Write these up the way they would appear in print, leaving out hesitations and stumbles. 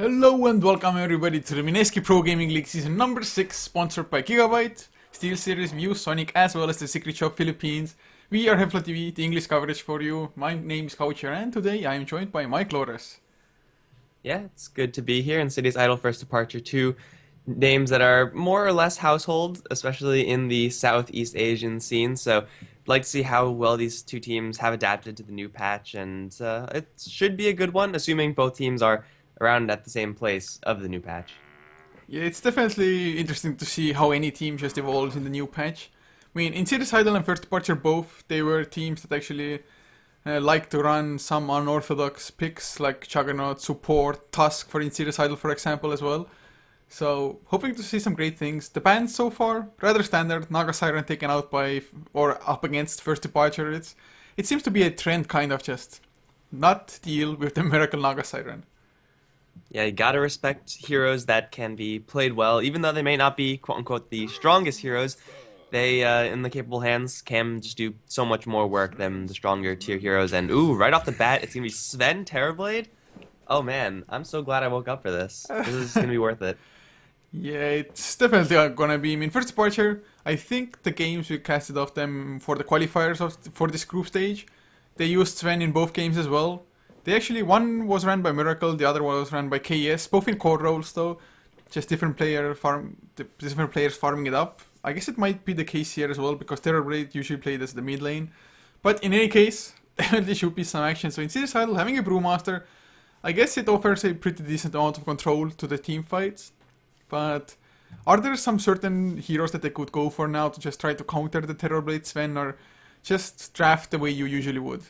Hello and welcome everybody to the Mineski Pro Gaming League Season number 6, sponsored by Gigabyte, SteelSeries, View, Sonic, as well as the Secret Shop Philippines. We are HeflaTV, the English coverage for you. My name is Coucher and today I am joined by Mike Lores. Yeah, it's good to be here. Insidious Idol First Departure 2. Names that are more or less household, especially in the Southeast Asian scene. So I'd like to see how well these two teams have adapted to the new patch, and it should be a good one, assuming both teams are around at the same place of the new patch. Yeah, it's definitely interesting to see how any team just evolves in the new patch. I mean, Insidious Idol and First Departure both, they were teams that actually like to run some unorthodox picks like Juggernaut, Support, Tusk for Insidious Idol for example as well. So, hoping to see some great things. The bans so far, rather standard. Naga Siren taken out by, or up against First Departure. It seems to be a trend kind of just not deal with the Miracle Naga Siren. Yeah, you gotta respect heroes that can be played well, even though they may not be quote-unquote the strongest heroes. They, in the capable hands, can just do so much more work than the stronger tier heroes. And ooh, right off the bat, it's gonna be Sven Terrorblade. Oh man, I'm so glad I woke up for this. This is gonna be worth it. Yeah, it's definitely gonna be. I mean, First Departure, I think the games we casted off them for the qualifiers for this group stage, they used Sven in both games as well. They actually, one was ran by Miracle, the other one was ran by KS, both in core roles though, just different players farming it up. I guess it might be the case here as well, because Terrorblade usually played as the mid lane. But in any case, there should be some action. So in Insidious Idol, having a Brewmaster, I guess it offers a pretty decent amount of control to the team fights. But are there some certain heroes that they could go for now to just try to counter the Terrorblade Sven, or just draft the way you usually would?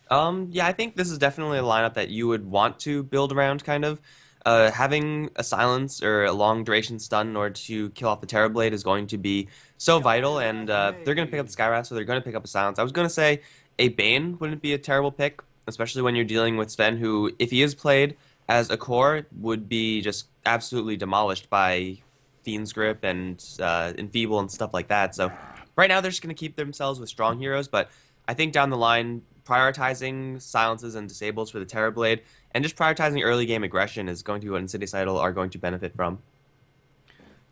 Yeah, I think this is definitely a lineup that you would want to build around, kind of. Having a silence or a long duration stun in order to kill off the Terrorblade is going to be so vital, and they're going to pick up the Skywrath, so they're going to pick up a silence. I was going to say a Bane wouldn't be a terrible pick, especially when you're dealing with Sven, who, if he is played as a core, would be just absolutely demolished by Fiend's Grip and Enfeeble and stuff like that. So right now they're just going to keep themselves with strong heroes, but I think down the line, prioritizing silences and disables for the Terrorblade and just prioritizing early game aggression is going to be what Insidious Idol are going to benefit from.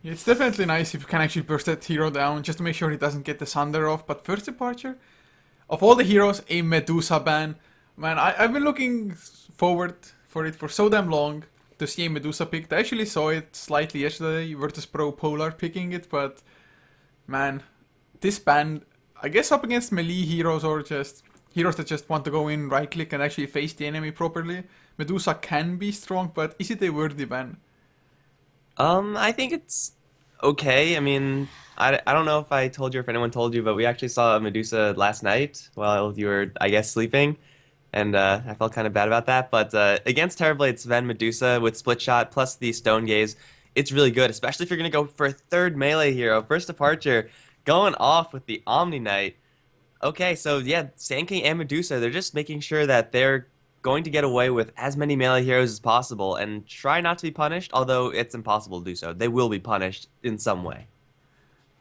Yeah, it's definitely nice if you can actually burst that hero down just to make sure he doesn't get the Sunder off. But First Departure, of all the heroes, a Medusa ban. Man, I've been looking forward for it for so damn long to see a Medusa picked. I actually saw it slightly yesterday, Virtus Pro Polar picking it, but man, this ban, I guess up against melee heroes or just heroes that just want to go in, right click and actually face the enemy properly, Medusa can be strong, but is it a worthy ban? I think it's okay. I mean, I don't know if I told you or if anyone told you, but we actually saw a Medusa last night while you were, I guess, sleeping. and I felt kind of bad about that. But against Terrorblade Sven Medusa with Split Shot plus the Stone Gaze, it's really good, especially if you're going to go for a third melee hero. First Departure going off with the Omni Knight. Okay, so yeah, Sand King and Medusa, they're just making sure that they're going to get away with as many melee heroes as possible and try not to be punished, although it's impossible to do so. They will be punished in some way.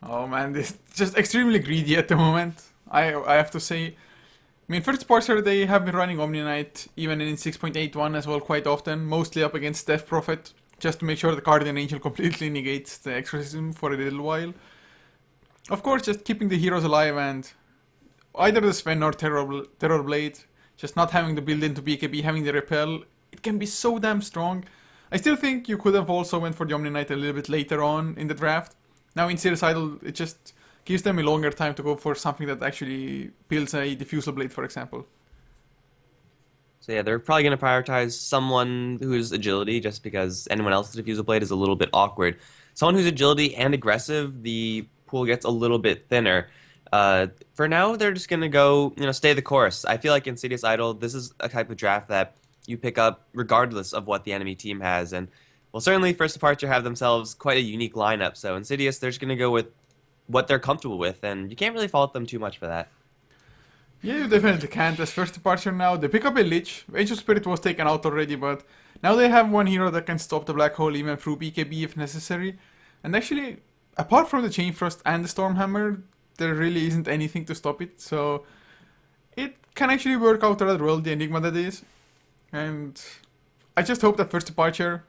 Oh man, this is just extremely greedy at the moment. I have to say. I mean, first parser they have been running Omni Knight even in 6.81 as well quite often, mostly up against Death Prophet, just to make sure the Guardian Angel completely negates the Exorcism for a little while. Of course, just keeping the heroes alive and either the Sven or Terror Blade, just not having the build into BKB, having the repel, it can be so damn strong. I still think you could have also went for the Omni Knight a little bit later on in the draft. Now in Serious Idol, it just gives them a longer time to go for something that actually builds a Diffusal Blade, for example. So yeah, they're probably going to prioritize someone who's agility just because anyone else's Diffusal Blade is a little bit awkward. Someone who's agility and aggressive, the pool gets a little bit thinner. For now, they're just going to go, stay the course. I feel like Insidious Idol, this is a type of draft that you pick up regardless of what the enemy team has. And well, certainly First Departure have themselves quite a unique lineup. So Insidious, they're just going to go with what they're comfortable with, and you can't really fault them too much for that. Yeah, you definitely can't. As first departure now, they pick up a Lich. Angel Spirit was taken out already, but now they have one hero that can stop the Black Hole even through BKB if necessary. And actually, apart from the Chain Frost and the Stormhammer, there really isn't anything to stop it. So it can actually work out rather well, the Enigma that is. And I just hope that first departure,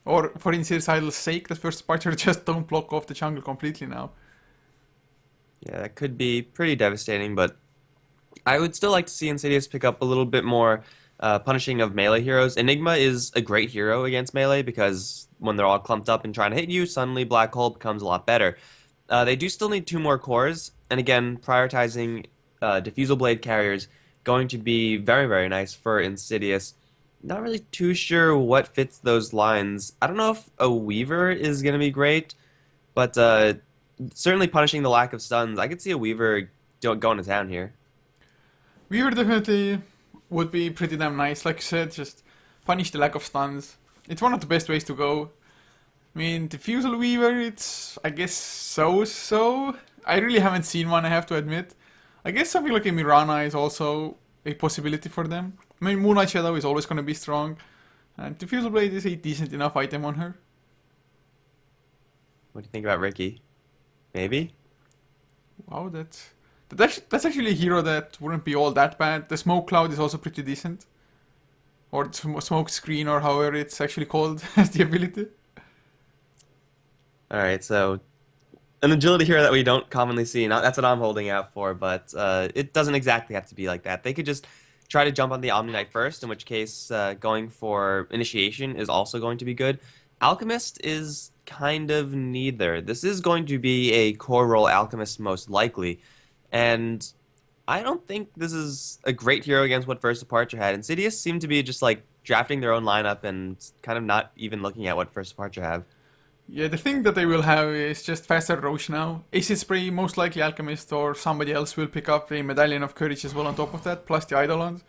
or for Insidious Idol's sake, that first departure just don't block off the jungle completely now. Yeah, that could be pretty devastating, but I would still like to see Insidious pick up a little bit more punishing of melee heroes. Enigma is a great hero against melee because when they're all clumped up and trying to hit you, suddenly Black Hole becomes a lot better. They do still need two more cores, and again, prioritizing Diffusal Blade carriers going to be very, very nice for Insidious. Not really too sure what fits those lines. I don't know if a Weaver is going to be great, but certainly punishing the lack of stuns. I could see a Weaver going to town here. Weaver definitely would be pretty damn nice, like you said, just punish the lack of stuns. It's one of the best ways to go. I mean, Diffusal Weaver, it's, I guess, so-so. I really haven't seen one, I have to admit. I guess something like a Mirana is also a possibility for them. I mean, Moonlight Shadow is always going to be strong, and Diffusal Blade is a decent enough item on her. What do you think about Ricky? Maybe? Wow, that's actually a hero that wouldn't be all that bad. The Smoke Cloud is also pretty decent. Or Smoke Screen, or however it's actually called as the ability. Alright, so an agility hero that we don't commonly see. That's what I'm holding out for, but it doesn't exactly have to be like that. They could just try to jump on the Omni Knight first, in which case going for Initiation is also going to be good. Alchemist is kind of neither. This is going to be a core role Alchemist most likely, and I don't think this is a great hero against what First Departure had. Insidious seem to be just like drafting their own lineup and kind of not even looking at what First Departure have. Yeah, the thing that they will have is just faster Roche now. Acid Spray, most likely Alchemist or somebody else will pick up a Medallion of Courage as well on top of that, plus the Eidolons.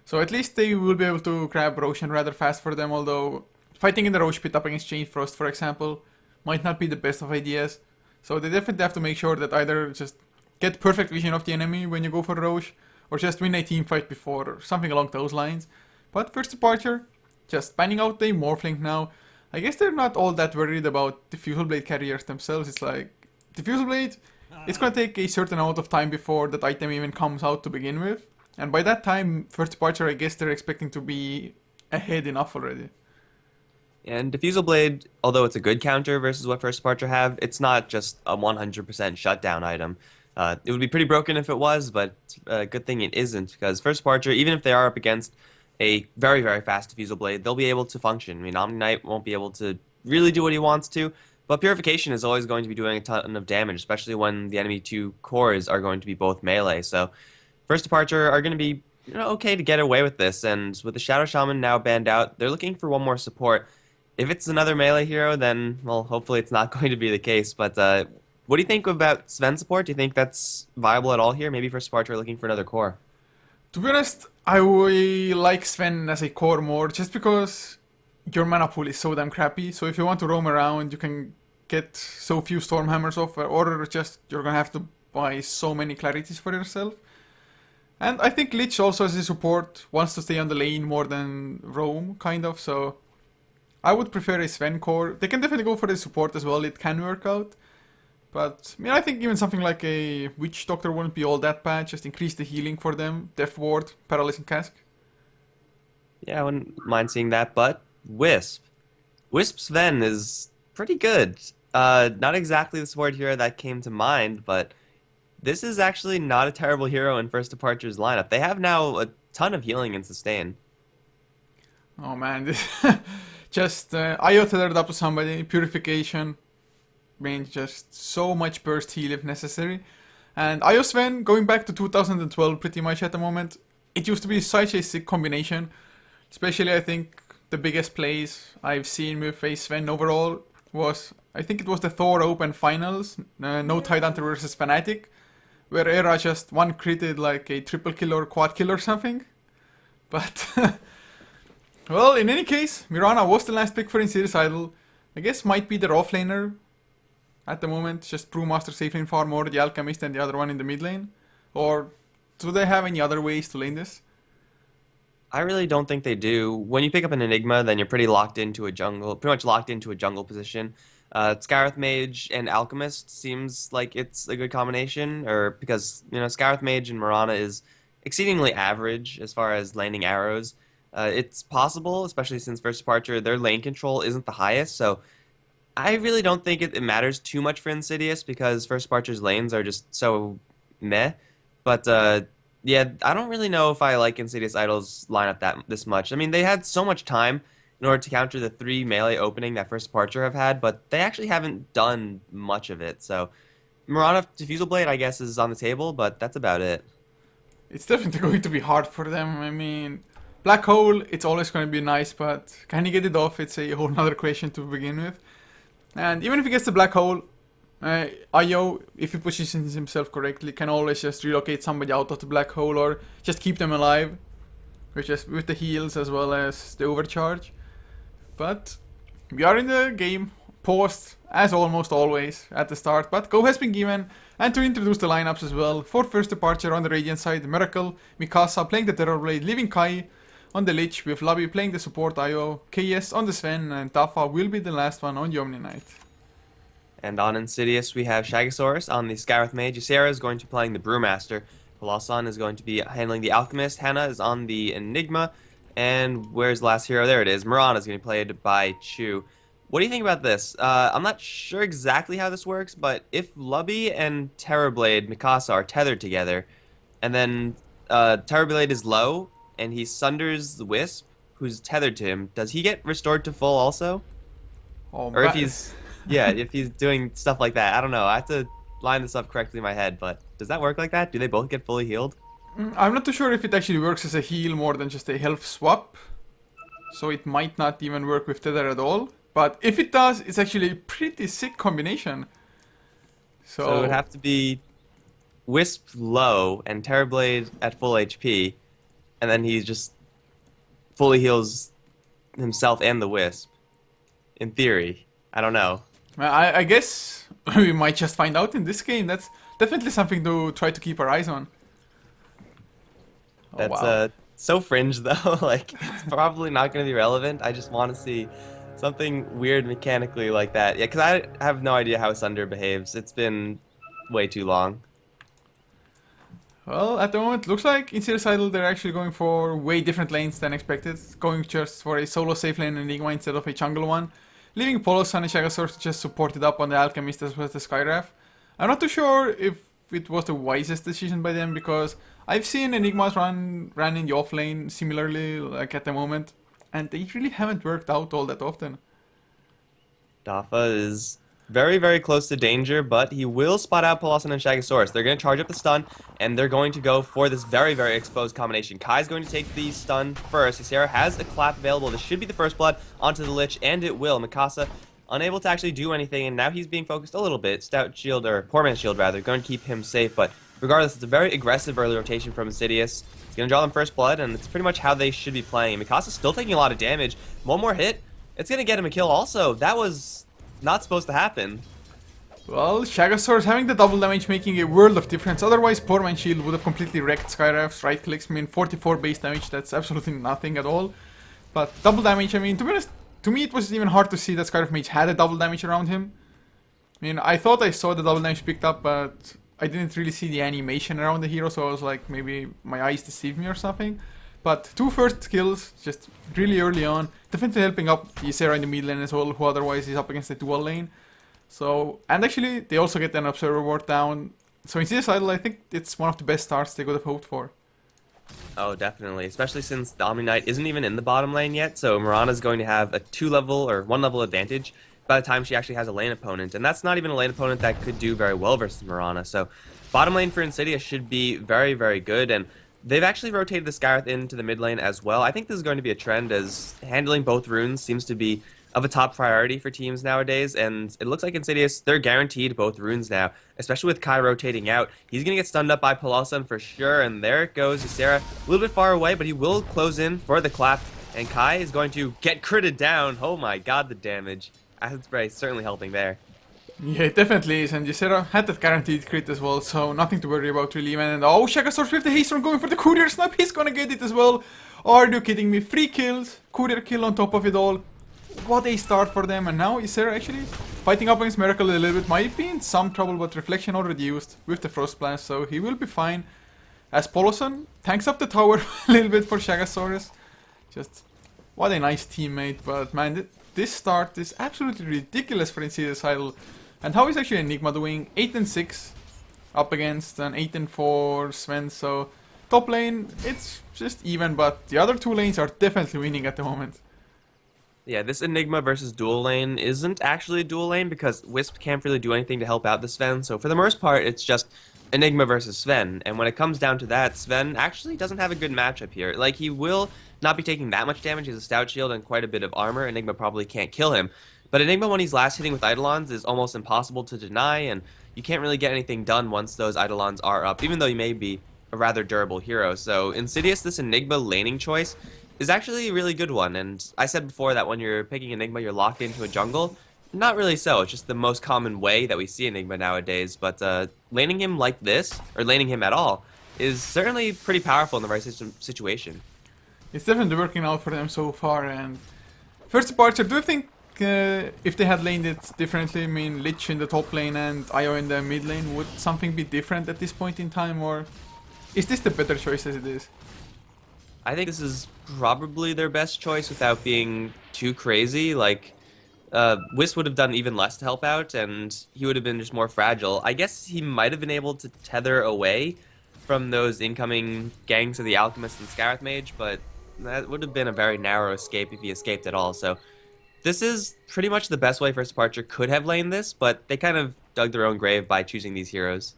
So at least they will be able to grab Roshan rather fast for them, although fighting in the Roche pit up against Chain Frost, for example, might not be the best of ideas. So they definitely have to make sure that either just get perfect vision of the enemy when you go for Roche, or just win a team fight before, or something along those lines. But First Departure, just panning out the Morphlink now. I guess they're not all that worried about the Diffusal Blade carriers themselves. It's like, Diffusal Blade, it's gonna take a certain amount of time before that item even comes out to begin with. And by that time, First Departure, I guess they're expecting to be ahead enough already. And Diffusal Blade, although it's a good counter versus what First Departure have, it's not just a 100% shutdown item. It would be pretty broken if it was, but a good thing it isn't, because First Departure, even if they are up against a very, very fast Diffusal Blade, they'll be able to function. I mean, Omni Knight won't be able to really do what he wants to, but Purification is always going to be doing a ton of damage, especially when the enemy two cores are going to be both melee. So First Departure are going to be okay to get away with this, and with the Shadow Shaman now banned out, they're looking for one more support. If it's another melee hero, then, well, hopefully it's not going to be the case, but what do you think about Sven support? Do you think that's viable at all here? Maybe First Departure are looking for another core. To be honest, I will like Sven as a core more just because your mana pool is so damn crappy. So if you want to roam around, you can get so few Stormhammers off, or just you're gonna have to buy so many Clarities for yourself. And I think Lich also as a support wants to stay on the lane more than roam, kind of, so I would prefer a Sven core. They can definitely go for the support as well, it can work out. But I mean, I think even something like a Witch Doctor wouldn't be all that bad, just increase the healing for them, Death Ward, Paralyzing Cask. Yeah, I wouldn't mind seeing that, but Wisp. Wisp Sven is pretty good. Not exactly the support hero that came to mind, but this is actually not a terrible hero in First Departure's lineup. They have now a ton of healing and sustain. Oh man, this just IO tethered up to somebody, Purification, mean, just so much burst heal if necessary. And IO Sven, going back to 2012 pretty much at the moment, it used to be such a sick combination. Especially, I think, the biggest plays I've seen with a Sven overall was, I think it was the Thor Open Finals, No Tidehunter versus Fnatic, where Era just one critted like a triple kill or quad kill or something. But, well, in any case, Mirana was the last pick for Insidious Idol. I guess might be the offlaner at the moment, just Brewmaster safe lane farm or the Alchemist and the other one in the mid lane? Or do they have any other ways to lane this? I really don't think they do. When you pick up an Enigma, then you're pretty locked into a jungle, pretty much locked into a jungle position. Scarith Mage and Alchemist seems like it's a good combination, or because, Scarith Mage and Mirana is exceedingly average as far as landing arrows. It's possible, especially since First Departure, their lane control isn't the highest, so I really don't think it matters too much for Insidious because First Departure's lanes are just so meh. But yeah, I don't really know if I like Insidious Idol's lineup this much. I mean, they had so much time in order to counter the 3 melee opening that First Departure have had, but they actually haven't done much of it. So Mirana Diffusal Blade, I guess, is on the table, but that's about it. It's definitely going to be hard for them. I mean, Black Hole, it's always going to be nice, but can he get it off? It's a whole other question to begin with. And even if he gets the Black Hole, Io, if he positions himself correctly, can always just relocate somebody out of the Black Hole or just keep them alive. With the heals as well as the overcharge. But we are in the game, paused as almost always at the start, but go has been given. And to introduce the lineups as well, for First Departure on the Radiant side, Miracle, Mikasa playing the Terrorblade, leaving Kai on the Lich, with Lobby playing the support IO, KS on the Sven, and Tafa will be the last one on the Omni Knight. And on Insidious, we have Shagasaurus on the Scarith Mage. Ysera is going to be playing the Brewmaster. Colosson is going to be handling the Alchemist. Hannah is on the Enigma. And where's the last hero? There it is. Mirana is going to be played by Chu. What do you think about this? I'm not sure exactly how this works, but if Lubby and Terrorblade Mikasa are tethered together, and then Terrorblade is low, and he sunders the Wisp, who's tethered to him, does he get restored to full also? Oh, Or if he's, yeah, if he's doing stuff like that. I don't know. I have to line this up correctly in my head, but does that work like that? Do they both get fully healed? I'm not too sure if it actually works as a heal more than just a health swap. So it might not even work with Tether at all. But if it does, it's actually a pretty sick combination. So it would have to be Wisp low and Terrorblade at full HP, and then he just fully heals himself and the Wisp. In theory. I don't know. I guess we might just find out in this game. That's definitely something to try to keep our eyes on. That's wow. So fringe though. Like it's probably not going to be relevant. I just want to see something weird mechanically like that. Yeah, because I have no idea how Sunder behaves. It's been way too long. Well, at the moment, looks like Insidious Idol, they're actually going for way different lanes than expected. Going just for a solo safe lane Enigma instead of a jungle one. Leaving Polos and Shagasaurus to just support it up on the Alchemist as well as the Skyraf. I'm not too sure if it was the wisest decision by them, because I've seen Enigmas run in the off lane similarly, like at the moment, and they really haven't worked out all that often. Dafa is very, very close to danger, but he will spot out Polosan and Shagasaurus. They're going to charge up the stun, and they're going to go for this very, very exposed combination. Kai's going to take the stun first. Ysera has a clap available. This should be the first blood onto the Lich, and it will. Mikasa unable to actually do anything, and now he's being focused a little bit. Stout Shield, or Poor Man's Shield rather, going to keep him safe, but regardless, it's a very aggressive early rotation from Insidious. It's going to draw them first blood, and it's pretty much how they should be playing. Mikasa's still taking a lot of damage. One more hit, it's going to get him a kill also. That was not supposed to happen. Well, Shagasaurus having the double damage making a world of difference. Otherwise, Poor Man's Shield would have completely wrecked Skyraf's right clicks. I mean, 44 base damage, that's absolutely nothing at all. But double damage, I mean, to be honest, to me it was even hard to see that Skyraf Mage had a double damage around him. I mean, I thought I saw the double damage picked up, but I didn't really see the animation around the hero, so I was like, maybe my eyes deceived me or something. But 2 first kills, just really early on, definitely helping up Ysera in the mid lane as well, who otherwise is up against the dual lane. So, and actually, they also get an Observer Ward down. So in CS Idol, I think it's one of the best starts they could have hoped for. Oh, definitely. Especially since the Omni Knight isn't even in the bottom lane yet, so Mirana's going to have a 2-level or 1-level advantage by the time she actually has a lane opponent. And that's not even a lane opponent that could do very well versus Mirana. So bottom lane for Insidious should be very, very good. And they've actually rotated the Skywrath into the mid lane as well. I think this is going to be a trend, as handling both runes seems to be of a top priority for teams nowadays, and it looks like Insidious, they're guaranteed both runes now, especially with Kai rotating out. He's going to get stunned up by Peloson for sure, and there it goes. Ysera a little bit far away, but he will close in for the clap, and Kai is going to get critted down. Oh my god, the damage. Acid Spray certainly helping there. Yeah, it definitely is, and Ysera had that guaranteed crit as well, so nothing to worry about really, man. And oh, Shagasaurus with the haste going for the courier snap, he's gonna get it as well. Are you kidding me? 3 kills, courier kill on top of it all. What a start for them, and now Ysera actually fighting up against Miracle a little bit. Might be in some trouble, but Reflection already used with the Frost Blast, so he will be fine. As Poloson tanks up the tower a little bit for Shagasaurus. Just, what a nice teammate, but man, this start is absolutely ridiculous for Insidious Idol. And how is actually Enigma doing? 8 and 6 up against an 8 and 4 Sven, so top lane, it's just even, but the other 2 lanes are definitely winning at the moment. Yeah, this Enigma versus dual lane isn't actually a dual lane because Wisp can't really do anything to help out the Sven, so for the most part it's just Enigma versus Sven, and when it comes down to that, Sven actually doesn't have a good matchup here. Like, he will not be taking that much damage, he has a stout shield and quite a bit of armor. Enigma probably can't kill him, but Enigma, when he's last hitting with Eidolons, is almost impossible to deny, and you can't really get anything done once those Eidolons are up, even though you may be a rather durable hero. So Insidious, this Enigma laning choice is actually a really good one, and I said before that when you're picking Enigma, you're locked into a jungle. Not really so, it's just the most common way that we see Enigma nowadays, but laning him like this, or laning him at all, is certainly pretty powerful in the right situation. It's definitely working out for them so far, and first departure, do you think if they had laned it differently, I mean Lich in the top lane and Io in the mid lane, would something be different at this point in time, or is this the better choice as it is? I think this is probably their best choice without being too crazy. Like, Whis would have done even less to help out, and he would have been just more fragile. I guess he might have been able to tether away from those incoming gangs of the Alchemist and Skywrath Mage, but that would have been a very narrow escape if he escaped at all. So this is pretty much the best way First Departure could have laned this, but they kind of dug their own grave by choosing these heroes.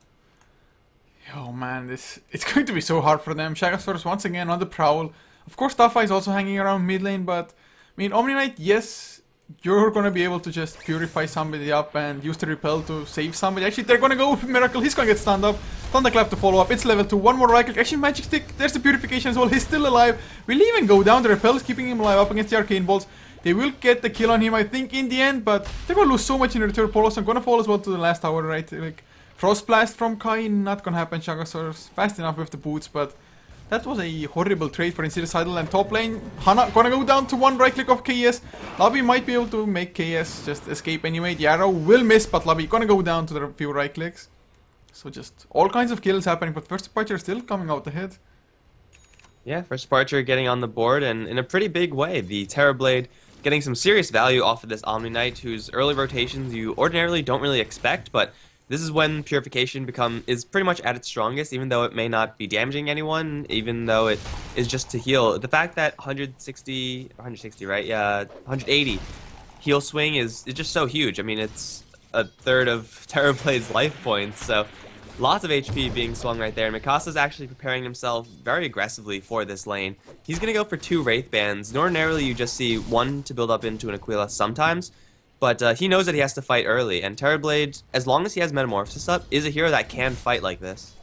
Oh man, it's going to be so hard for them. Shagasaurus once again on the prowl. Of course, Tafa is also hanging around mid lane, but I mean, Omni Knight, yes, you're gonna be able to just purify somebody up and use the repel to save somebody. Actually, they're gonna go with Miracle. He's gonna get stunned up. Thunderclap to follow up. It's level 2. One more right click. Actually, Magic Stick. There's the purification as well. He's still alive. Will even go down. The repel is keeping him alive up against the Arcane Bolts. They will get the kill on him, I think, in the end, but they're gonna lose so much in return. Poloson gonna fall as well to the last tower, right? Like, Frost Blast from Kai, not gonna happen. Shagasaurus fast enough with the boots, but that was a horrible trade for Insidious Idol. And top lane, Hana gonna go down to one right click of KS. Labi might be able to make KS just escape anyway. The arrow will miss, but Labi gonna go down to the few right clicks. So just all kinds of kills happening, but First Departure still coming out ahead. Yeah, First Departure getting on the board, and in a pretty big way. The Terrorblade getting some serious value off of this Omni Knight, whose early rotations you ordinarily don't really expect, but this is when Purification is pretty much at its strongest, even though it may not be damaging anyone, even though it is just to heal. The fact that 160, right? Yeah, 180 heal swing is just so huge. I mean, it's a third of Terrorblade's life points, so lots of HP being swung right there. And Mikasa's actually preparing himself very aggressively for this lane. He's going to go for 2 Wraith Bands. Ordinarily, you just see one to build up into an Aquila sometimes, but he knows that he has to fight early, and Terrorblade, as long as he has Metamorphosis up, is a hero that can fight like this.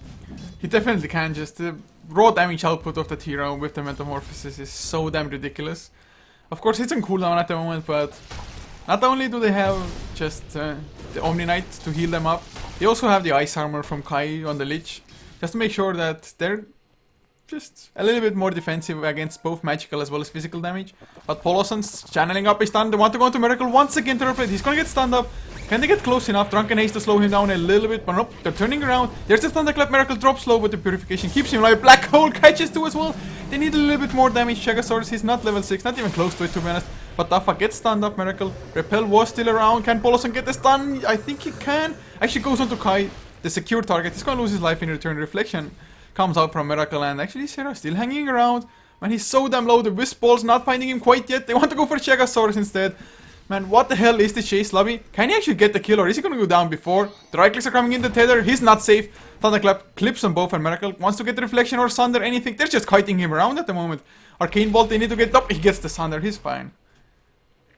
He definitely can. Just the raw damage output of that hero with the Metamorphosis is so damn ridiculous. Of course, it's on cooldown at the moment, but not only do they have just the Omni Knight to heal them up, they also have the Ice Armor from Kai on the Lich, just to make sure that they're just a little bit more defensive against both magical as well as physical damage. But Poloson's channeling up his stun. They want to go into Miracle once again to replay. He's gonna get stunned up. Can they get close enough? Drunken Haste to slow him down a little bit, but nope, they're turning around. There's the Thunderclap. Miracle drops low, but the Purification keeps him alive. Black Hole catches too as well. They need a little bit more damage. Chegosaurus, he's not level 6, not even close to it to be honest. But Dafa gets stunned up. Miracle. Repel was still around. Can Poloson get the stun? I think he can. Actually goes on to Kai, the secure target. He's gonna lose his life in return. Reflection comes out from Miracle, and actually Sarah still hanging around. Man, he's so damn low. The Wisp Balls not finding him quite yet. They want to go for Chegosaurus instead. Man, what the hell is the chase lobby? Can he actually get the kill, or is he gonna go down before? The right clicks are coming in the tether. He's not safe. Thunderclap clips on both, and Miracle wants to get the Reflection or Sunder, anything. They're just kiting him around at the moment. Arcane Bolt, they need to get up. He gets the Sunder. He's fine.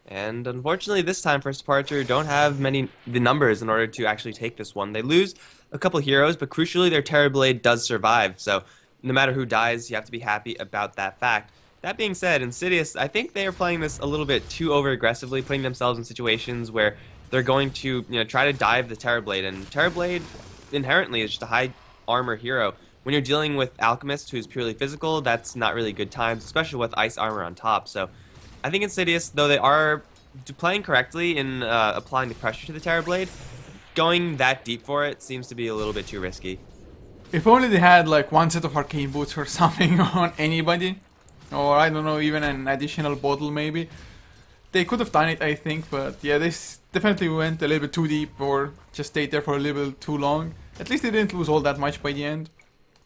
And unfortunately, this time First Departure don't have the numbers in order to actually take this one. They lose a couple heroes, but crucially, their Terrorblade does survive. So no matter who dies, you have to be happy about that fact. That being said, Insidious, I think they are playing this a little bit too over-aggressively, putting themselves in situations where they're going to, try to dive the Terrorblade. And Terrorblade inherently is just a high armor hero. When you're dealing with Alchemist, who's purely physical, that's not really good times, especially with ice armor on top. So I think Insidious, though they are playing correctly in applying the pressure to the Terrorblade, going that deep for it seems to be a little bit too risky. If only they had like one set of Arcane Boots or something on anybody, or I don't know, even an additional bottle maybe, they could have done it, I think. But yeah, they definitely went a little bit too deep, or just stayed there for a little bit too long. At least they didn't lose all that much by the end.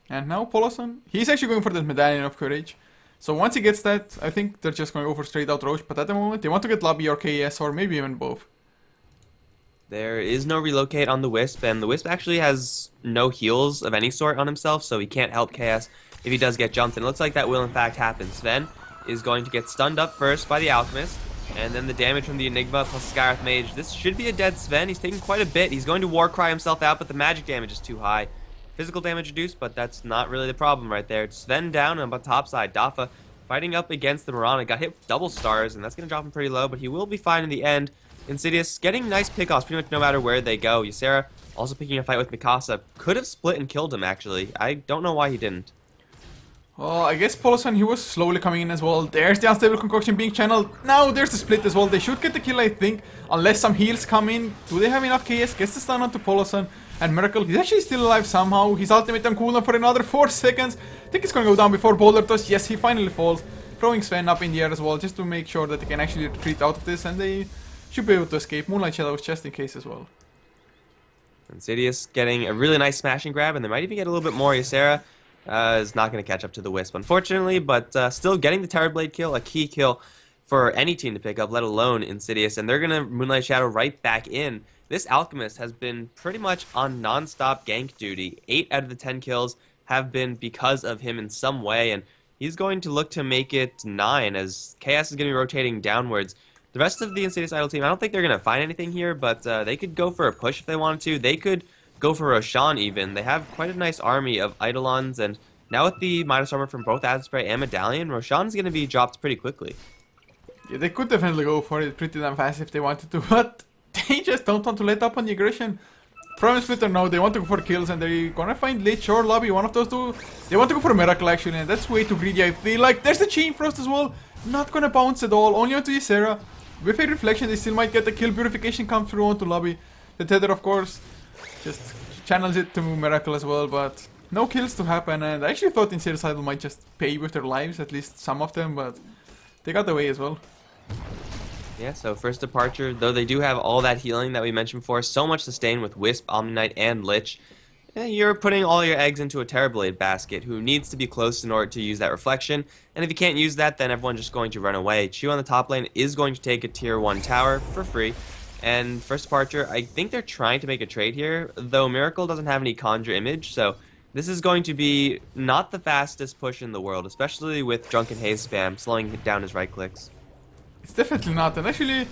And now Poloson, he's actually going for that Medallion of Courage. So once he gets that, I think they're just going to go for straight out Roche. But at the moment, they want to get Lobby or KS, or maybe even both. There is no relocate on the Wisp, and the Wisp actually has no heals of any sort on himself, so he can't help KS if he does get jumped. And it looks like that will in fact happen. Sven is going to get stunned up first by the Alchemist, and then the damage from the Enigma plus Scarith Mage. This should be a dead Sven. He's taking quite a bit. He's going to Warcry himself out, but the magic damage is too high. Physical damage reduced, but that's not really the problem right there. It's Sven down, and on the top side, Dafa fighting up against the Mirana. Got hit with double stars, and that's going to drop him pretty low, but he will be fine in the end. Insidious getting nice pickoffs pretty much no matter where they go. Ysera also picking a fight with Mikasa. Could have split and killed him, actually. I don't know why he didn't. Well, I guess Poloson, he was slowly coming in as well. There's the Unstable Concoction being channeled. Now there's the split as well. They should get the kill, I think, unless some heals come in. Do they have enough KS? Gets the stun onto Poloson. And Miracle, he's actually still alive somehow. His ultimate on cooldown for another 4 seconds. I think he's gonna go down before Boulder does. Yes, he finally falls. Throwing Sven up in the air as well, just to make sure that they can actually retreat out of this. And they should be able to escape. Moonlight Shadows just in case as well. Insidious getting a really nice smashing grab, and they might even get a little bit more. Ysera is not going to catch up to the Wisp, unfortunately, but still getting the Terrorblade kill, a key kill for any team to pick up, let alone Insidious, and they're going to Moonlight Shadow right back in. This Alchemist has been pretty much on non-stop gank duty. 8 out of the 10 kills have been because of him in some way, and he's going to look to make it 9 as Chaos is going to be rotating downwards. The rest of the Insidious Idol team, I don't think they're going to find anything here, but they could go for a push if they wanted to. They could go for Roshan even. They have quite a nice army of Eidolons, and now with the minus armor from both Acid Spray and Medallion, Roshan's going to be dropped pretty quickly. Yeah, they could definitely go for it pretty damn fast if they wanted to, but they just don't want to let up on the aggression. From Splitter, no, they want to go for kills, and they're gonna find Lich or Lobby, one of those two. They want to go for a Miracle actually, and that's way too greedy, I feel like. There's the Chain Frost as well. Not gonna bounce at all, only onto Ysera. With a Reflection, they still might get the kill. Purification comes through onto Lobby. The Tether, of course, just channels it to Miracle as well, but no kills to happen. And I actually thought Insidious Idol might just pay with their lives, at least some of them, but they got away as well. Yeah, so First Departure, though they do have all that healing that we mentioned before, so much sustain with Wisp, Omni Knight, and Lich, you're putting all your eggs into a Terrorblade basket, who needs to be close in order to use that Reflection, and if you can't use that, then everyone's just going to run away. Chu on the top lane is going to take a tier 1 tower for free, and First Departure, I think they're trying to make a trade here, though Miracle doesn't have any Conjure Image, so this is going to be not the fastest push in the world, especially with Drunken Haze spam, slowing down his right clicks. It's definitely not, and actually,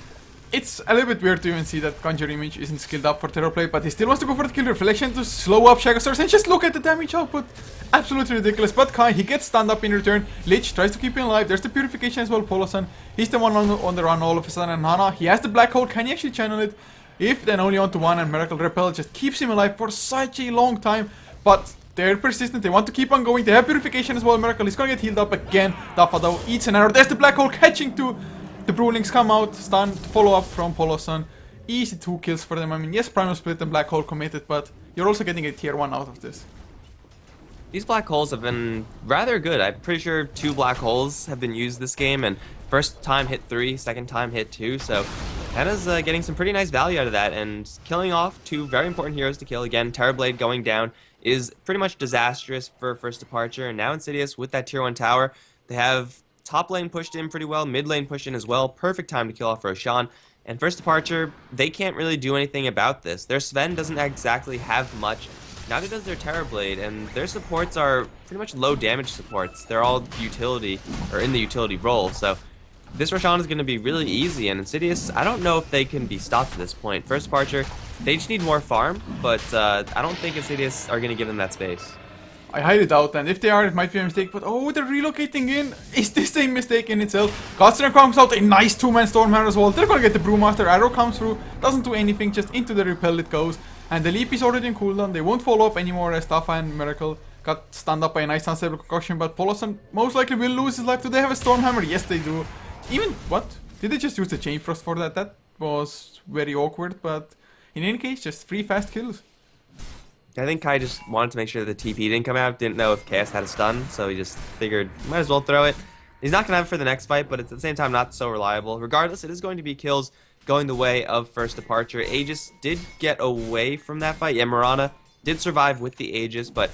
It's a little bit weird to even see that Conjure Image isn't skilled up for Terrorblade, but he still wants to go for the kill Reflection to slow up Shagastars, and just look at the damage output. Absolutely ridiculous, but Kai, he gets stunned up in return. Lich tries to keep him alive. There's the Purification as well, Polosan. He's the one on the run all of a sudden, and Nana, he has the Black Hole. Can he actually channel it? If then only onto one, and Miracle Repel just keeps him alive for such a long time, but they're persistent, they want to keep on going. They have Purification as well. Miracle is gonna get healed up again. Dafa though eats an arrow. There's the Black Hole catching two. The Brewlings come out, stunned, follow up from Polosan. Easy 2 kills for them. I mean, yes, Primal Split and Black Hole committed, but you're also getting a tier 1 out of this. These black holes have been rather good. I'm pretty sure 2 black holes have been used this game, and first time hit 3, second time hit 2, so Hannah's getting some pretty nice value out of that, and killing off 2 very important heroes to kill. Again, Terrorblade going down is pretty much disastrous for first departure, and now Insidious with that tier 1 tower, they have top lane pushed in pretty well, mid lane pushed in as well, perfect time to kill off Roshan, and first departure, they can't really do anything about this. Their Sven doesn't exactly have much, neither does their Terrorblade, and their supports are pretty much low damage supports. They're all utility, or in the utility role, so this Roshan is going to be really easy, and Insidious, I don't know if they can be stopped at this point. First departure, they just need more farm, but I don't think Insidious are going to give them that space. I highly doubt, and if they are, it might be a mistake, but oh, they're relocating in. Is this a mistake in itself? Godstone comes out, a nice 2-man Stormhammer as well. They're gonna get the Brewmaster, arrow comes through, doesn't do anything, just into the repel it goes. And the leap is already in cooldown, they won't follow up anymore as Tafa and Miracle got stunned up by a nice unstable concussion, but Polosan most likely will lose his life. Do they have a Stormhammer? Yes, they do. Even, what? Did they just use the Chain Frost for that? That was very awkward, but in any case, just 3 fast kills. I think Kai just wanted to make sure that the TP didn't come out, didn't know if Chaos had a stun, so he just figured, might as well throw it. He's not going to have it for the next fight, but it's at the same time not so reliable. Regardless, it is going to be kills going the way of first departure. Aegis did get away from that fight. Yeah, Mirana did survive with the Aegis, but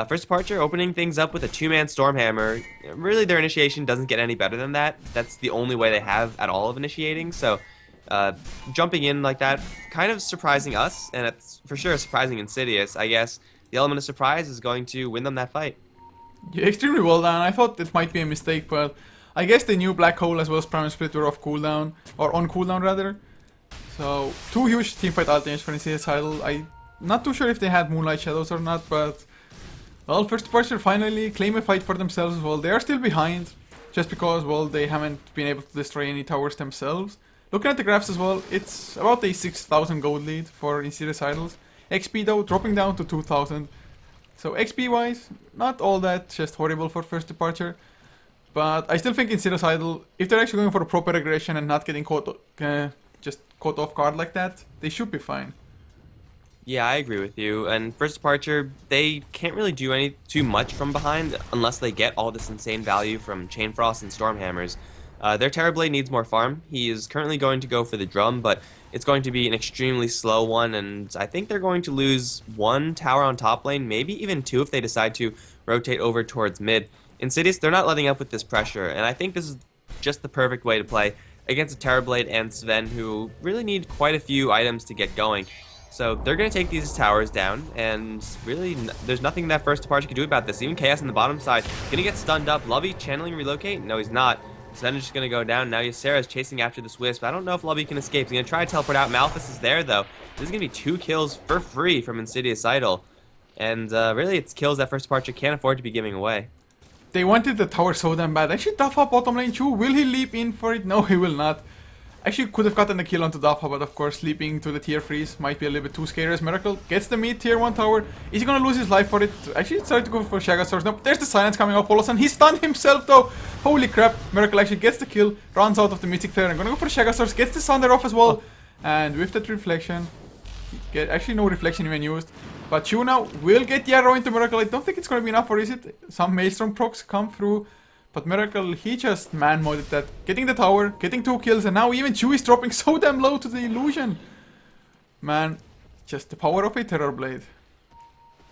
first departure opening things up with a 2-man Stormhammer. Really, their initiation doesn't get any better than that. That's the only way they have at all of initiating, so jumping in like that, kind of surprising us, and it's for sure surprising Insidious. I guess the element of surprise is going to win them that fight. Yeah, extremely well done. I thought it might be a mistake, but I guess they knew Black Hole as well as Primal Split were off cooldown, or on cooldown rather. So 2 huge teamfight alternates for Insidious Idol. I'm not too sure if they had Moonlight Shadows or not, but well, first departure finally claim a fight for themselves. Well, they are still behind, just because, well, they haven't been able to destroy any towers themselves. Looking at the graphs as well, it's about a 6,000 gold lead for Insidious Idols. XP though, dropping down to 2,000. So XP wise, not all that just horrible for first departure. But I still think Insidious Idol, if they're actually going for a proper regression and not getting caught, just caught off guard like that, they should be fine. Yeah, I agree with you. And first departure, they can't really do too much from behind unless they get all this insane value from Chain Frost and Stormhammers. Their Terrorblade needs more farm. He is currently going to go for the drum, but it's going to be an extremely slow one, and I think they're going to lose 1 tower on top lane, maybe even 2 if they decide to rotate over towards mid. Insidious, they're not letting up with this pressure, and I think this is just the perfect way to play against a Terrorblade and Sven, who really need quite a few items to get going. So they're going to take these towers down, and really there's nothing that first departure can do about this. Even Chaos on the bottom side, going to get stunned up. Lovey channeling relocate? No, he's not. Sven is just going to go down. Now Ysera is chasing after this Wisp. I don't know if Lovey can escape. He's going to try to teleport out. Malphus is there, though. This is going to be 2 kills for free from Insidious Idol. And really, it's kills that first departure can't afford to be giving away. They wanted the tower so damn bad. Actually, Dafa bottom lane too. Will he leap in for it? No, he will not. Actually, could have gotten the kill onto Dafa, but of course, leaping to the tier freeze might be a little bit too scary as Miracle gets the mid tier 1 tower. Is he gonna lose his life for it? Actually, it's trying to go for Shagastars. Nope, there's the silence coming out. Polosan, he stunned himself though. Holy crap. Miracle actually gets the kill, runs out of the Mythic Flare, and gonna go for Shagastars, gets the Sunder off as well. And with that reflection, actually no reflection even used. But Chu now will get the arrow into Miracle. I don't think it's gonna be enough, or is it? Some Maelstrom procs come through. But Miracle, he just man-moded that. Getting the tower, getting 2 kills, and now even Chu is dropping so damn low to the illusion. Man, just the power of a Terrorblade.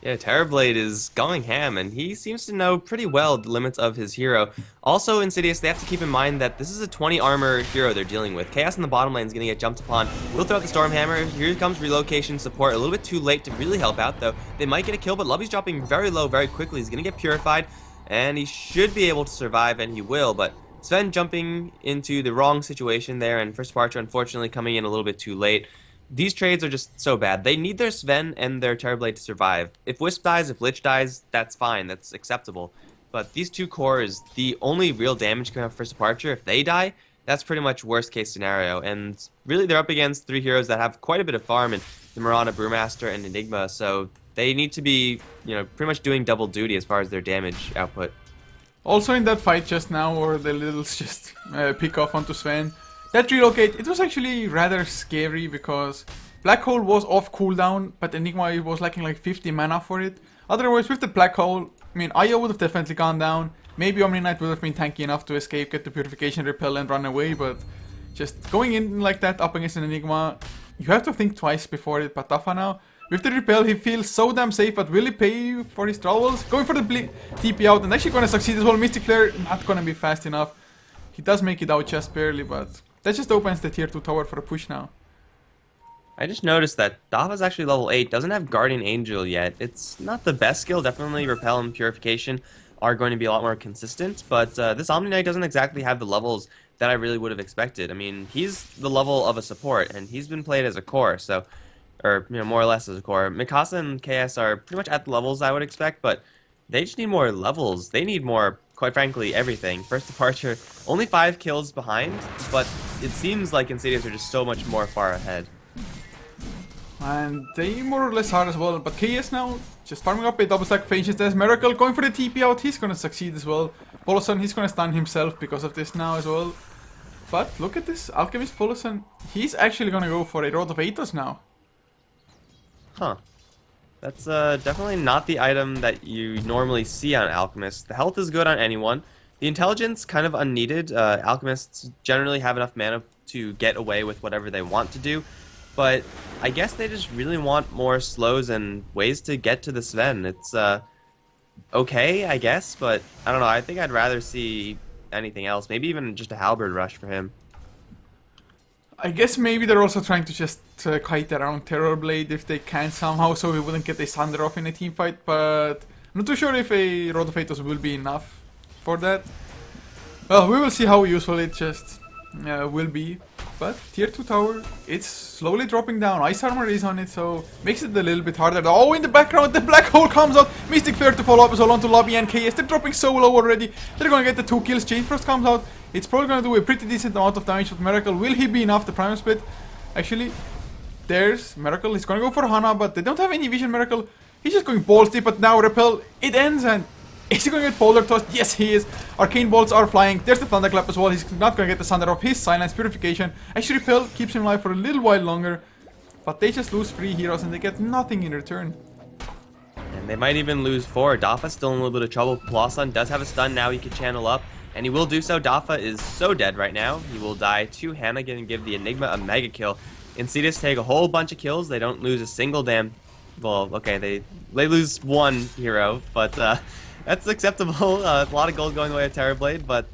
Yeah, Terrorblade is going ham, and he seems to know pretty well the limits of his hero. Also, Insidious, they have to keep in mind that this is a 20 armor hero they're dealing with. Chaos in the bottom lane is going to get jumped upon. We'll throw out the Stormhammer. Here comes relocation support. A little bit too late to really help out, though. They might get a kill, but Lovey's dropping very low very quickly. He's going to get purified, and he should be able to survive, and he will, but Sven jumping into the wrong situation there, and First Departure unfortunately coming in a little bit too late. These trades are just so bad. They need their Sven and their Terrorblade to survive. If Wisp dies, if Lich dies, that's fine. That's acceptable. But these two cores, the only real damage coming out of First Departure, if they die, that's pretty much worst case scenario. And really, they're up against three heroes that have quite a bit of farm in the Mirana, Brewmaster, and Enigma. So they need to be, pretty much doing double duty as far as their damage output. Also in that fight just now, where the Littles just pick off onto Sven, that relocate, it was actually rather scary because Black Hole was off cooldown, but Enigma was lacking like 50 mana for it. Otherwise, with the Black Hole, I mean, Io would have definitely gone down. Maybe Omni Knight would have been tanky enough to escape, get the Purification Repel and run away, but just going in like that up against an Enigma, you have to think twice before it. But Tafa now, with the Repel, he feels so damn safe, but will he pay for his troubles? Going for the TP out and actually gonna succeed as well. Mystic Flare, not gonna be fast enough. He does make it out just barely, but that just opens the tier 2 tower for a push now. I just noticed that Dafa's actually level 8, doesn't have Guardian Angel yet. It's not the best skill, definitely Repel and Purification are going to be a lot more consistent, but this Omni Knight doesn't exactly have the levels that I really would have expected. I mean, he's the level of a support, and he's been played as a core, so, or, more or less as a core. Mikasa and KS are pretty much at the levels I would expect, but they just need more levels. They need more, quite frankly, everything. First Departure, only 5 kills behind, but it seems like Insidious are just so much more far ahead. And they more or less are as well, but KS now just farming up a double stack Patience. There's Miracle going for the TP out, he's gonna succeed as well. Polosan, he's gonna stun himself because of this now as well. But look at this, Alchemist Polosan, he's actually gonna go for a Rod of Aethos now. Huh. That's definitely not the item that you normally see on Alchemist. The health is good on anyone. The intelligence, kind of unneeded. Alchemists generally have enough mana to get away with whatever they want to do. But I guess they just really want more slows and ways to get to the Sven. It's okay, I guess, but I don't know. I think I'd rather see anything else. Maybe even just a Halberd rush for him. I guess maybe they're also trying to just kite around Terrorblade if they can somehow, so we wouldn't get a Sunder off in a team fight, but I'm not too sure if a Rod of Aethos will be enough for that. Well, we will see how useful it just will be. But tier 2 tower, it's slowly dropping down. Ice armor is on it, so makes it a little bit harder. Oh, in the background, the Black Hole comes out. Mystic Flare to follow up as well onto Lobby and KS. They're dropping so low already. They're gonna get the 2 kills. Chain Frost comes out. It's probably gonna do a pretty decent amount of damage with Miracle. Will he be enough? The Primal Split. Actually, there's Miracle. He's gonna go for Hana, but they don't have any vision. Miracle. He's just going balls deep, but now Repel. It ends, and is he going to get Polar Tossed? Yes, he is. Arcane Bolts are flying. There's the Thunderclap as well. He's not going to get the Sunder off. His Silence, Purification. Actually, Repel keeps him alive for a little while longer. But they just lose 3 heroes and they get nothing in return. And they might even lose 4. Dafa's still in a little bit of trouble. Blossom does have a stun now he can channel up. And he will do so. Dafa is so dead right now. He will die to Hannah, going to give the Enigma a mega kill. Insidious take a whole bunch of kills. They don't lose a single damn... Well, okay, they lose 1 hero, but... That's acceptable. A lot of gold going the way of Terrorblade, but,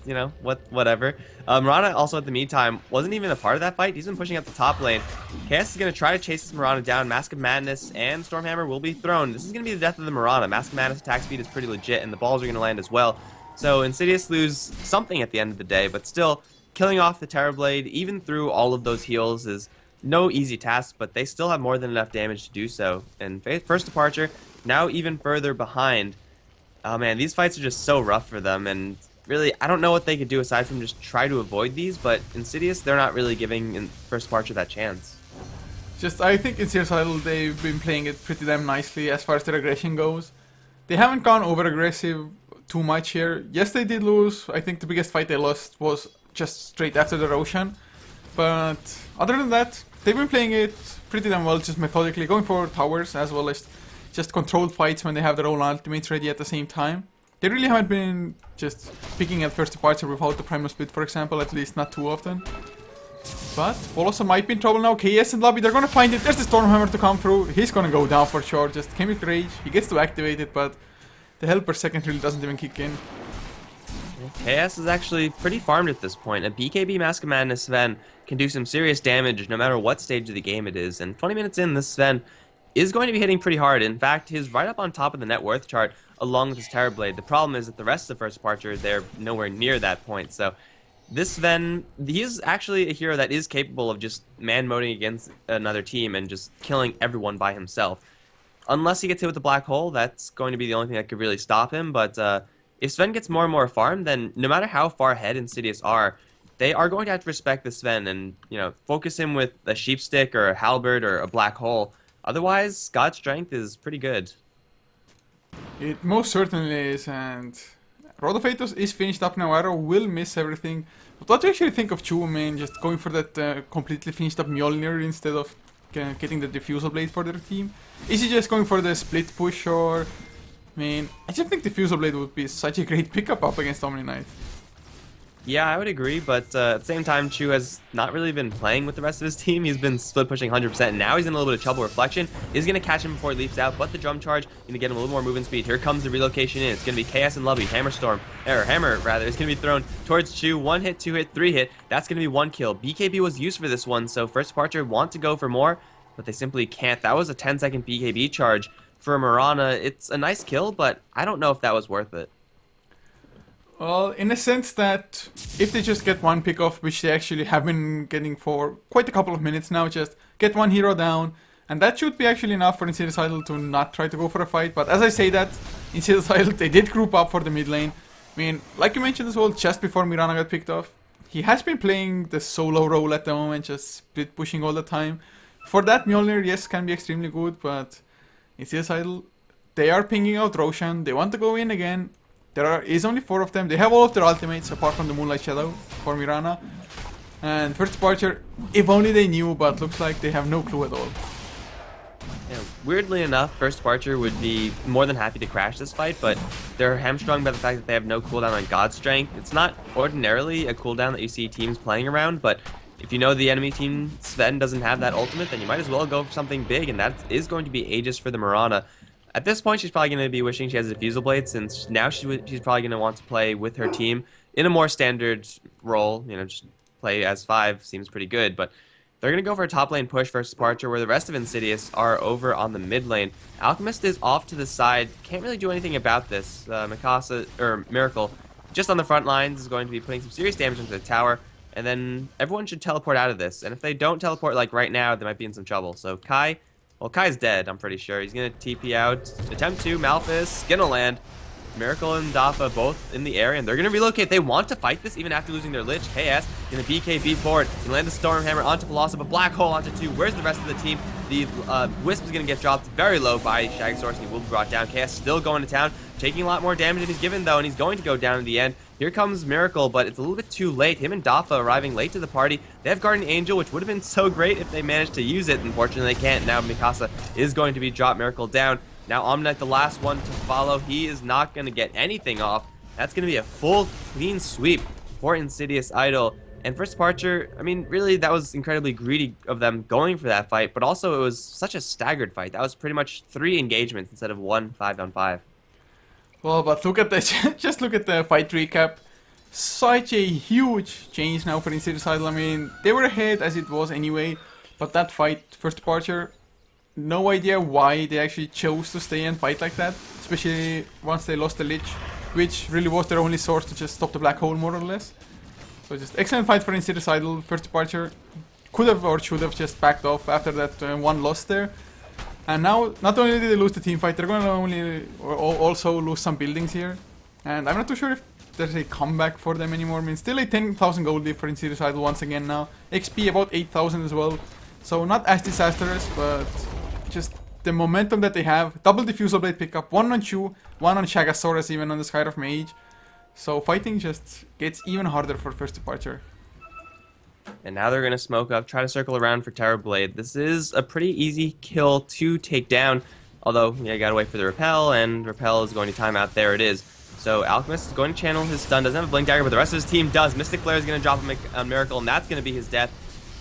whatever. Mirana also, at the meantime, wasn't even a part of that fight. He's been pushing up the top lane. KS is going to try to chase this Mirana down. Mask of Madness and Stormhammer will be thrown. This is going to be the death of the Mirana. Mask of Madness attack speed is pretty legit, and the balls are going to land as well. So Insidious lose something at the end of the day, but still, killing off the Terrorblade, even through all of those heals, is no easy task, but they still have more than enough damage to do so. And First Departure, now even further behind. Oh man, these fights are just so rough for them, and really, I don't know what they could do aside from just try to avoid these, but Insidious, they're not really giving First Departure that chance. I think Insidious Idol, they've been playing it pretty damn nicely as far as their aggression goes. They haven't gone over-aggressive too much here. Yes, they did lose. I think the biggest fight they lost was just straight after the Roshan. But other than that, they've been playing it pretty damn well, just methodically, going for towers as well as just controlled fights when they have their own ultimates ready at the same time. They really haven't been just picking at First Departure without the Primal Split, for example, at least not too often. But Polosa might be in trouble now. KS and Lobby, they're gonna find it. There's the Stormhammer to come through. He's gonna go down for sure. Just Chemic Rage. He gets to activate it, but the Helper second really doesn't even kick in. KS is actually pretty farmed at this point. A BKB Mask of Madness Sven can do some serious damage no matter what stage of the game it is. And 20 minutes in, this Sven is going to be hitting pretty hard. In fact, he's right up on top of the net worth chart along with his Terrorblade. The problem is that the rest of the First Departure, they're nowhere near that point. So This Sven, he's actually a hero that is capable of just man-moding against another team and just killing everyone by himself. Unless he gets hit with the black hole, that's going to be the only thing that could really stop him. But if Sven gets more and more farm, then no matter how far ahead Insidious are, they are going to have to respect the Sven and, you know, focus him with a sheep stick or a halberd or a black hole. Otherwise, God's strength is pretty good. It most certainly is, and Rodofatos is finished up now. Arrow will miss everything. But what do you actually think of Chu, man? Just going for that completely finished up Mjolnir instead of getting the Diffusal Blade for their team? Is he just going for the split push, or... I mean, I just think Diffusal Blade would be such a great pickup up against Omni Knight. Yeah, I would agree, but at the same time, Chu has not really been playing with the rest of his team. He's been split pushing 100%, and now he's in a little bit of trouble. Reflection is going to catch him before he leaps out, but the drum charge going to get him a little more movement speed. Here comes the relocation in. It's going to be Chaos and Lovey. Hammer, is going to be thrown towards Chu. 1 hit, 2 hit, 3 hit. That's going to be 1 kill. BKB was used for this one, so First Departure want to go for more, but they simply can't. That was a 10-second BKB charge for Mirana. It's a nice kill, but I don't know if that was worth it. Well, in a sense that if they just get one pick off, which they actually have been getting for quite a couple of minutes now, just get one hero down, and that should be actually enough for Insidious Idol to not try to go for a fight. But as I say that, Insidious Idol, they did group up for the mid lane. I mean, like you mentioned as well, just before Mirana got picked off, he has been playing the solo role at the moment, just split pushing all the time. For that, Mjolnir, yes, can be extremely good, but Insidious Idol, they are pinging out Roshan, they want to go in again. There is only 4 of them. They have all of their ultimates apart from the Moonlight Shadow for Mirana. And First Departure, if only they knew, but looks like they have no clue at all. Yeah, weirdly enough, First Departure would be more than happy to crash this fight, but they're hamstrung by the fact that they have no cooldown on God's Strength. It's not ordinarily a cooldown that you see teams playing around, but if you know the enemy team Sven doesn't have that ultimate, then you might as well go for something big, and that is going to be Aegis for the Mirana. At this point, she's probably going to be wishing she has a Diffusal Blade, since now she's probably going to want to play with her team in a more standard role. You know, just play as 5 seems pretty good, but they're going to go for a top lane push versus Departure, where the rest of Insidious are over on the mid lane. Alchemist is off to the side. Can't really do anything about this. Miracle, just on the front lines, is going to be putting some serious damage into the tower, and then everyone should teleport out of this. And if they don't teleport, like right now, they might be in some trouble. So Kai... Well, Kai's dead, I'm pretty sure. He's going to TP out. Attempt 2, Malphus, gonna land. Miracle and Dafa both in the area, and they're going to relocate. They want to fight this even after losing their Lich. KS going to BKB forward. He land the Stormhammer onto Velocip, a Black Hole onto 2. Where's the rest of the team? The Wisp is going to get dropped very low by Shagsource, and he will be brought down. KS still going to town, taking a lot more damage than he's given, though, and he's going to go down in the end. Here comes Miracle, but it's a little bit too late. Him and Dafa arriving late to the party. They have Guardian Angel, which would have been so great if they managed to use it. Unfortunately, they can't. Now Mikasa is going to be dropped. Miracle down. Now Omnet, the last one to follow. He is not going to get anything off. That's going to be a full, clean sweep for Insidious Idol. And First Departure, I mean, really, that was incredibly greedy of them going for that fight. But also, it was such a staggered fight. That was pretty much 3 engagements instead of 1 5-on-5. Well, but look at the just look at the fight recap. Such a huge change now for Insidious Idol. I mean, they were ahead as it was anyway, but that fight, First Departure, no idea why they actually chose to stay and fight like that, especially once they lost the Lich, which really was their only source to just stop the Black Hole, more or less. So just excellent fight for Insidious Idol. First Departure could have or should have just backed off after that one loss there. And now, not only did they lose the team fight, they're going to also lose some buildings here. And I'm not too sure if there's a comeback for them anymore. I mean, still a 10,000 gold lead for Insidious Idol once again now. XP about 8,000 as well. So not as disastrous, but just the momentum that they have. Double Diffusal Blade pickup, 1 on Chu, 1 on Shagasaurus, even on the Sky of Mage. So fighting just gets even harder for First Departure. And now they're going to smoke up, try to circle around for Terrorblade. This is a pretty easy kill to take down. Although, yeah, you gotta wait for the Repel, and Repel is going to time out. There it is. So Alchemist is going to channel his stun. Doesn't have a Blink Dagger, but the rest of his team does. Mystic Flare is going to drop a Miracle, and that's going to be his death.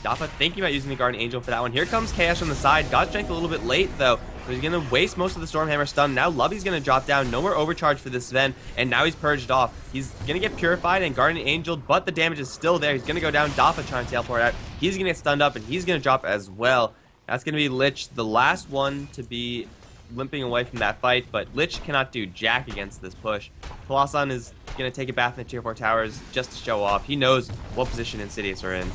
Dafa thinking about using the Guardian Angel for that one. Here comes Chaos from the side. God's Strength a little bit late, though. So he's going to waste most of the Stormhammer stun. Now Lovey's going to drop down. No more overcharge for this Sven, and now he's purged off. He's going to get Purified and Guardian Angel, but the damage is still there. He's going to go down. Dafa trying to teleport out. He's going to get stunned up, and he's going to drop as well. That's going to be Lich, the last one to be limping away from that fight, but Lich cannot do jack against this push. Colosson is going to take a bath in the tier 4 towers just to show off. He knows what position Insidious are in.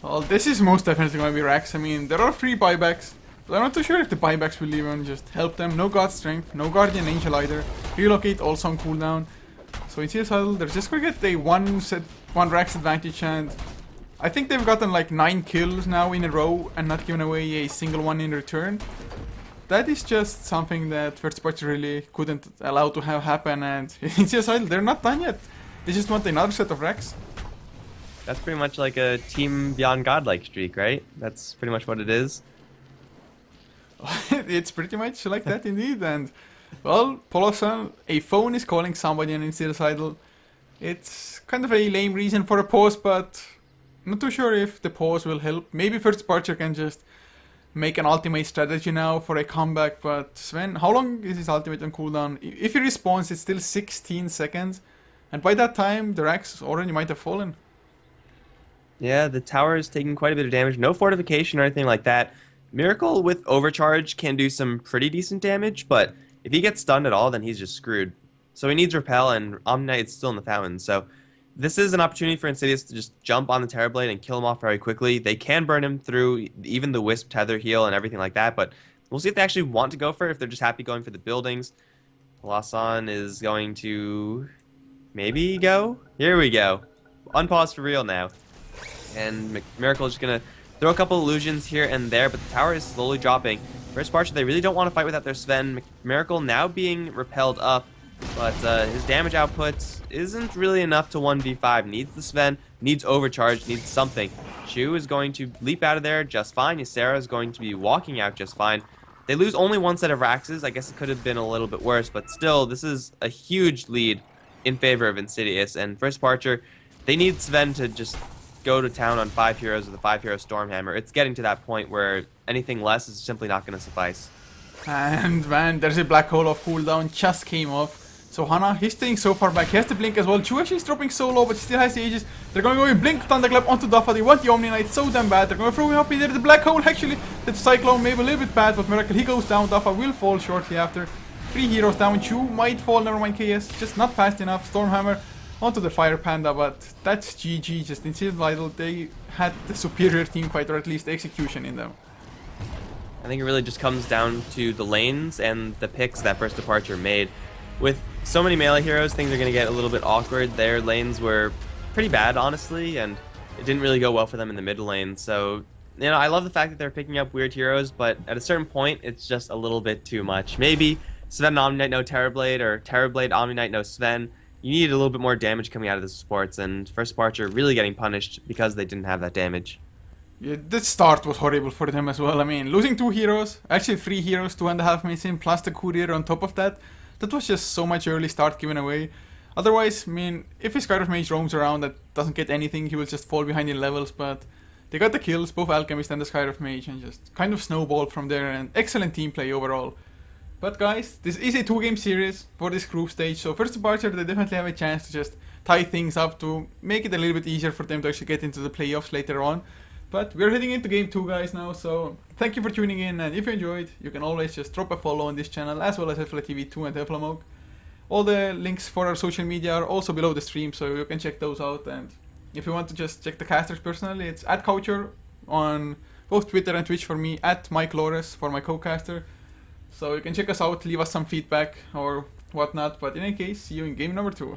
Well, this is most definitely going to be Rax. I mean, there are 3 buybacks, but I'm not too sure if the buybacks will even just help them. No God Strength, no Guardian Angel either. Relocate also on cooldown. So in CS Idol, they're just going to get a one Rax advantage, and I think they've gotten like 9 kills now in a row and not given away a single one in return. That is just something that First Party really couldn't allow to have happen, and in CS Idol, they're not done yet. They just want another set of Rax. That's pretty much like a Team Beyond Godlike streak, right? That's pretty much what it is. It's pretty much like that indeed, and well, Polosan, a phone is calling somebody on Insidious Idol. It's kind of a lame reason for a pause, but I'm not too sure if the pause will help. Maybe First Party can just make an ultimate strategy now for a comeback, but Sven, how long is his ultimate on cooldown? If he respawns, it's still 16 seconds, and by that time, the Rax already might have fallen. Yeah, the tower is taking quite a bit of damage. No fortification or anything like that. Miracle with overcharge can do some pretty decent damage, but if he gets stunned at all, then he's just screwed. So he needs Repel, and Omniknight's still in the fountain. So this is an opportunity for Insidious to just jump on the Terrorblade and kill him off very quickly. They can burn him through even the Wisp tether heal and everything like that, but we'll see if they actually want to go for it, if they're just happy going for the buildings. Colosson is going to maybe go. Here we go. Unpause for real now. And Miracle is just going to throw a couple illusions here and there, but the tower is slowly dropping. First Parcher, they really don't want to fight without their Sven. Miracle now being repelled up, but his damage output isn't really enough to 1v5. Needs the Sven, needs overcharge, needs something. Shu is going to leap out of there just fine. Ysera is going to be walking out just fine. They lose only one set of Raxes. I guess it could have been a little bit worse, but still, this is a huge lead in favor of Insidious. And First Parcher, they need Sven to just go to town on 5 heroes with a 5-hero Stormhammer. It's getting to that point where anything less is simply not going to suffice. And man, there's a black hole of cooldown just came off. So Hana, he's staying so far back. He has the blink as well. Chu actually is dropping so low, but he still has the Aegis. They're going to go in blink Thunderclap onto Duffa. They want the Omni Knight so damn bad. They're going to throw him up in there. The black hole actually. The Cyclone maybe a little bit bad, but Miracle, he goes down. Duffa will fall shortly after. 3 heroes down. Chu might fall. Never mind KS. Just not fast enough. Stormhammer onto the Fire Panda, but that's GG. Just Insidious Idol, they had the superior team fight, or at least execution in them. I think it really just comes down to the lanes and the picks that First Departure made. With so many melee heroes, things are going to get a little bit awkward. Their lanes were pretty bad, honestly, and it didn't really go well for them in the mid lane. So, you know, I love the fact that they're picking up weird heroes, but at a certain point, it's just a little bit too much. Maybe Sven Omniknight no Terrorblade, or Terrorblade Omniknight no Sven. You need a little bit more damage coming out of the supports, and First Departure really getting punished because they didn't have that damage. Yeah, the start was horrible for them as well. I mean, losing 2 heroes, actually 3 heroes, 2.5 minutes in, plus the courier on top of that. That was just so much early start given away. Otherwise, I mean, if his Skyrim Mage roams around that doesn't get anything, he will just fall behind in levels, but they got the kills, both Alchemist and the Skyrim Mage, and just kind of snowballed from there, and excellent team play overall. But guys, this is a 2-game series for this group stage, so First Departure, they definitely have a chance to just tie things up to make it a little bit easier for them to actually get into the playoffs later on. But we're heading into game 2, guys, now, so thank you for tuning in, and if you enjoyed, you can always just drop a follow on this channel, as well as HeflaTV 2 and HeflaMog. All the links for our social media are also below the stream, so you can check those out, and if you want to just check the casters personally, it's @Coucher on both Twitter and Twitch for me, @MikeLores for my co-caster. So you can check us out, leave us some feedback or whatnot, but in any case, see you in game number 2.